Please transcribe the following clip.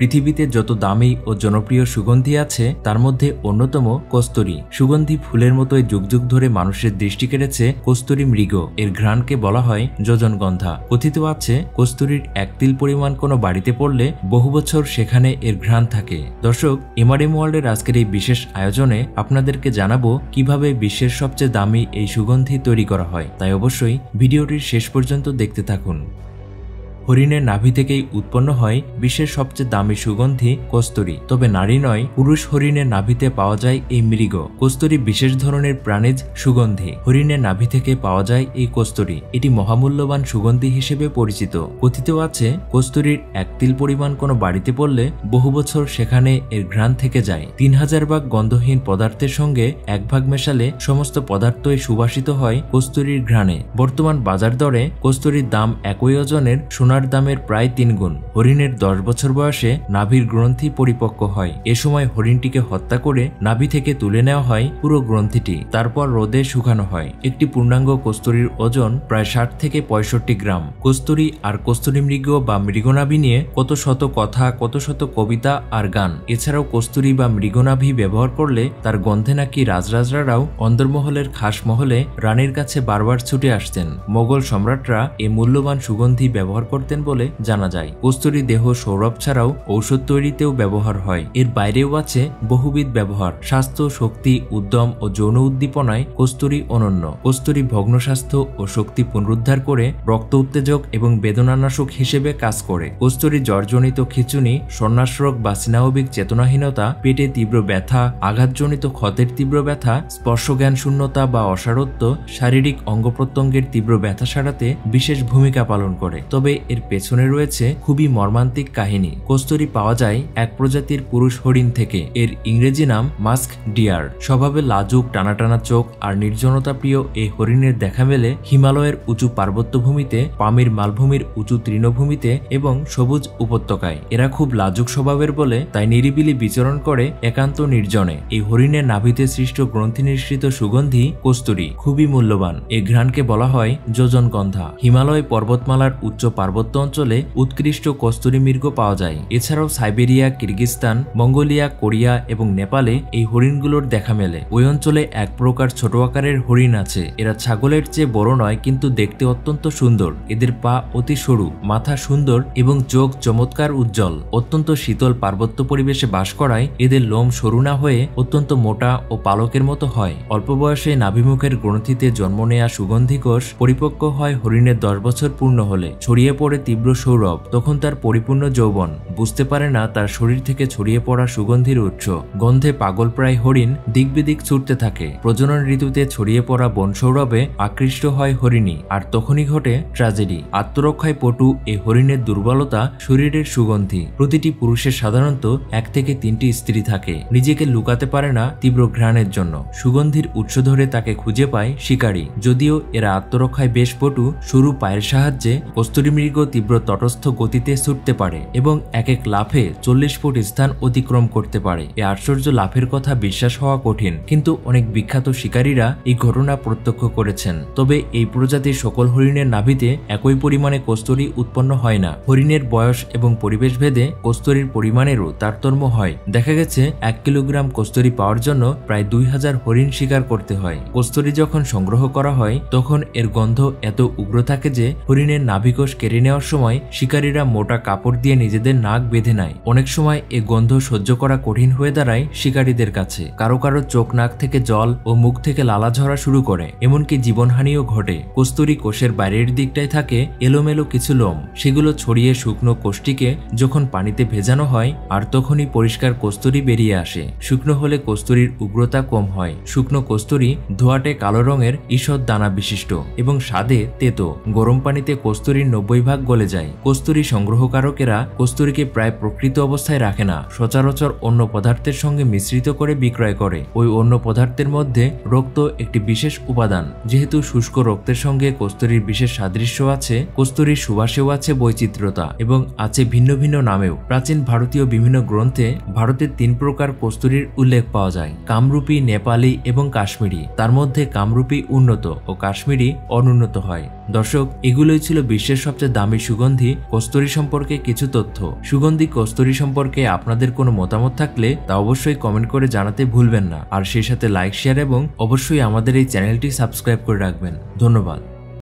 পৃথিবীতে যত দামি ও জনপ্রিয় সুগন্ধি আছে তার মধ্যে অন্যতম কস্তুরী। সুগন্ধি ফুলের মতোই যুগ যুগ ধরে মানুষের দৃষ্টি কেড়েছে কস্তুরী মৃগ। এর ঘ্রাণকে বলা হয় যোজনগন্ধা। কথিত আছে কস্তুরীর এক তিল পরিমাণ কোনো বাড়িতে পড়লে বহু বছর সেখানে এর ঘ্রাণ থাকে। দর্শক, এমআরএম ওয়ার্ল্ডের আজকের এই বিশেষ আয়োজনে আপনাদেরকে জানাবো কিভাবে বিশ্বের সবচেয়ে দামি এই সুগন্ধি তৈরি করা হয়। তাই অবশ্যই ভিডিওটির শেষ পর্যন্ত দেখতে থাকুন। হরিণের নাভি থেকেই উৎপন্ন হয় বিশ্বের সবচেয়ে দামি সুগন্ধি কস্তুরী। তবে নারী নয়, পুরুষ হরিণের নাভিতে পাওয়া যায় এই মৃগ। কস্তুরী বিশেষ ধরনের প্রাণীজ সুগন্ধি। হরিণের নাভি থেকে পাওয়া যায় এই কস্তুরী। এটি মহামূল্যবান সুগন্ধি হিসেবে পরিচিত। কথিত আছে কস্তুরীর এক তিল পরিমাণ কোনো বাড়িতে পড়লে বহু বছর সেখানে এর ঘ্রাণ থেকে যায়। 3000 ভাগ গন্ধহীন পদার্থের সঙ্গে 1 ভাগ মেশালে সমস্ত পদার্থই সুবাসিত হয় কস্তুরীর ঘ্রাণে। বর্তমান বাজার দরে কস্তুরীর দাম একই ওজনের সোনার দামের প্রায় 3 গুণ। হরিণের 10 বছর বয়সে নাভির গ্রন্থি পরিপক্ক হয়। এ সময় হরিণটিকে হত্যা করে নাভি থেকে তুলে নেওয়া হয় পুরো গ্রন্থিটি। তারপর রোদে শুকানো হয়। একটি পূর্ণাঙ্গ কস্তুরীর ওজন প্রায় 60 থেকে 65 গ্রাম। কস্তুরী আর কস্তুরী মৃগ বা মৃগনাভি নিয়ে কত শত কথা, কত শত কবিতা আর গান। এছাড়াও কস্তুরী বা মৃগনাভি ব্যবহার করলে তার গন্ধে নাকি রাজরাজরাও অন্দরমহলের খাস মহলে রানীর কাছে বারবার ছুটে আসতেন। মোগল সম্রাটরা এ মূল্যবান সুগন্ধি ব্যবহার করতেন বলে জানা যায়। কস্তুরী দেহ সৌরভ ছাড়াও ঔষধ তৈরিতেও ব্যবহার হয়। এর বাইরেও আছে বহুবিধ ব্যবহার। স্বাস্থ্য, শক্তি, উদ্যম ও যৌন উদ্দীপনায় কস্তুরী অনন্য। কস্তুরী ভগ্ন স্বাস্থ্য ও শক্তি পুনরুদ্ধার করে, রক্ত উত্তেজক এবং বেদনানাশক হিসেবে কাজ করে। কস্তুরী জ্বরজনিত খিঁচুনি, সন্ন্যাসরোগ বা স্নায়বিক চেতনাহীনতা, পেটে তীব্র ব্যথা, আঘাতজনিত ক্ষতের তীব্র ব্যথা, স্পর্শজ্ঞান শূন্যতা বা অসারত্ব, শারীরিক অঙ্গ প্রত্যঙ্গের তীব্র ব্যথা সারাতে বিশেষ ভূমিকা পালন করে। তবে এর পেছনে রয়েছে খুবই মর্মান্তিক কাহিনী। কস্তুরী পাওয়া যায় এক প্রজাতির পুরুষ হরিণ থেকে। এর ইংরেজি নাম মাস্ক ডিয়ার। স্বভাবে লাজুক, টানাটানা চোখ আর নির্জনতা প্রিয় এই হরিণের দেখা মেলে হিমালয়ের উঁচু পার্বত্যভূমিতে, পামির মালভূমির উঁচু তৃণভূমিতে এবং সবুজ উপত্যকায়। এরা খুব লাজুক স্বভাবের বলে তাই নিরিবিলি বিচরণ করে একান্ত নির্জনে। এই হরিণের নাভিতে সৃষ্ট গ্রন্থি নিঃসৃত সুগন্ধি কস্তুরী খুবই মূল্যবান। এই ঘ্রাণকে বলা হয় যোজনগন্ধা। হিমালয় পর্বতমালার উচ্চ পার্বত্য অঞ্চলে উৎকৃষ্ট কস্তুরী মৃগ পাওয়া যায়। এছাড়াও সাইবেরিয়া, কিরগিজস্তান, মঙ্গোলিয়া, কোরিয়া এবং নেপালে এই হরিণগুলোর দেখা মেলে। ওই অঞ্চলে এক প্রকার ছোট আকারের হরিণ আছে। এরা ছাগলের চেয়ে বড় নয়, কিন্তু দেখতে অত্যন্ত সুন্দর। এদের পা অতি সরু, মাথা সুন্দর এবং চোখ চমৎকার উজ্জ্বল। অত্যন্ত শীতল পার্বত্য পরিবেশে বাস করায় এদের লোম সরু না হয়ে অত্যন্ত মোটা ও পালকের মতো হয়। অল্প বয়সে নাভিমুখের গ্রন্থিতে জন্ম নেয়া সুগন্ধি কোষ পরিপক্ক হয় হরিণের 10 বছর পূর্ণ হলে। ছড়িয়ে পড়ে তীব্র সৌরভ। তখন তার পরিপূর্ণ যৌবন। বুঝতে পারে না তার শরীর থেকে ছড়িয়ে পড়া সুগন্ধির উৎস। গন্ধে পাগলপ্রায় হরিণ দিক বিদিক ছুটতে থাকে। প্রজনন ঋতুতে ছড়িয়ে পড়া বন সৌরভে আকৃষ্ট হয় হরিণী। আর তখনই ঘটে ট্র্যাজেডি। আত্মরক্ষায় পটু এই হরিণের দুর্বলতা শরীরের সুগন্ধি। প্রতিটি পুরুষের সাধারণত 1 থেকে 3টি স্ত্রী থাকে। নিজেকে লুকাতে পারে না তীব্র ঘ্রাণের জন্য। সুগন্ধির উৎস ধরে তাকে খুঁজে পায় শিকারী। যদিও এরা আত্মরক্ষায় বেশ পটু, সরু পায়ের সাহায্যে কস্তুরী মৃগ তীব্র তটস্থ গতিতে ছুটতে পারে এবং এক এক লাফে 40 ফুট স্থান অতিক্রম করতে পারে। এই আশ্চর্য লাফের কথা বিশ্বাস হওয়া কঠিন, কিন্তু অনেক বিখ্যাত শিকারীরা এই ঘটনা প্রত্যক্ষ করেছেন। তবে এই প্রজাতির সকল হরিণের নাভিতে একই পরিমাণে কস্তুরী উৎপন্ন হয় না। হরিণের বয়স এবং পরিবেশ ভেদে কস্তুরীর পরিমাণেরও তারতম্য হয়। দেখা গেছে 1 কিলোগ্রাম কস্তুরী পাওয়ার জন্য প্রায় 2000 হরিণ শিকার করতে হয়। কস্তুরী যখন সংগ্রহ করা হয় তখন এর গন্ধ এত উগ্র থাকে যে হরিণের নাভিকোষ কেড়ে নেওয়ার সময় শিকারীরা মোটা কাপড় দিয়ে নিজেদের নাক বেঁধে নেয়। অনেক সময় এ গন্ধ সহ্য করা কঠিন হয়ে দাঁড়ায় শিকারীদের কাছে। কারো কারো চোখ, নাক থেকে জল ও মুখ থেকে লালা ঝরা শুরু করে, এমনকি জীবনহানিও ঘটে। কস্তুরী কোষের বাইরের দিকটায় থাকে এলোমেলো কিছু লোম। সেগুলো ছড়িয়ে শুকনো কোষটিকে যখন পানিতে ভেজানো হয় আর তখনই পরিষ্কার কস্তুরী বেরিয়ে আসে। শুকনো হলে কস্তুরীর উগ্রতা কম হয়। শুকনো কস্তুরী ধোঁয়াটে কালো রঙের ঈষৎ দানা বিশিষ্ট এবং স্বাদে তেতো। গরম পানিতে কস্তুরীর 90 ভাগ গলে যায়। কস্তুরী সংগ্রহকারকেরা কস্তুরীকে প্রায় প্রকৃত অবস্থায় রাখে না। সচরাচর অন্য পদার্থের সঙ্গে মিশ্রিত করে বিক্রয় করে। ওই অন্য পদার্থের মধ্যে রক্ত একটি বিশেষ উপাদান। যেহেতু শুষ্ক রক্তের সঙ্গে কস্তুরীর বিশেষ সাদৃশ্য আছে, কস্তুরীর সুবাসেও আছে বৈচিত্র্যতা এবং আছে ভিন্ন ভিন্ন নামেও। প্রাচীন ভারতীয় বিভিন্ন গ্রন্থে ভারতের 3 প্রকার কস্তুরীর উল্লেখ পাওয়া যায়: কামরূপী, নেপালি এবং কাশ্মীরি। তার মধ্যে কামরূপী উন্নত ও কাশ্মীরি অনুন্নত হয়। দর্শক, এগুলোই ছিল বিশ্বের সবচেয়ে দামি সুগন্ধি কস্তুরী সম্পর্কে কিছু তথ্য। সুগন্ধি কস্তুরী সম্পর্কে আপনাদের কোনো মতামত থাকলে তা অবশ্যই কমেন্ট করে জানাতে ভুলবেন না। আর সেই সাথে লাইক, শেয়ার এবং অবশ্যই আমাদের এই চ্যানেলটি সাবস্ক্রাইব করে রাখবেন। ধন্যবাদ।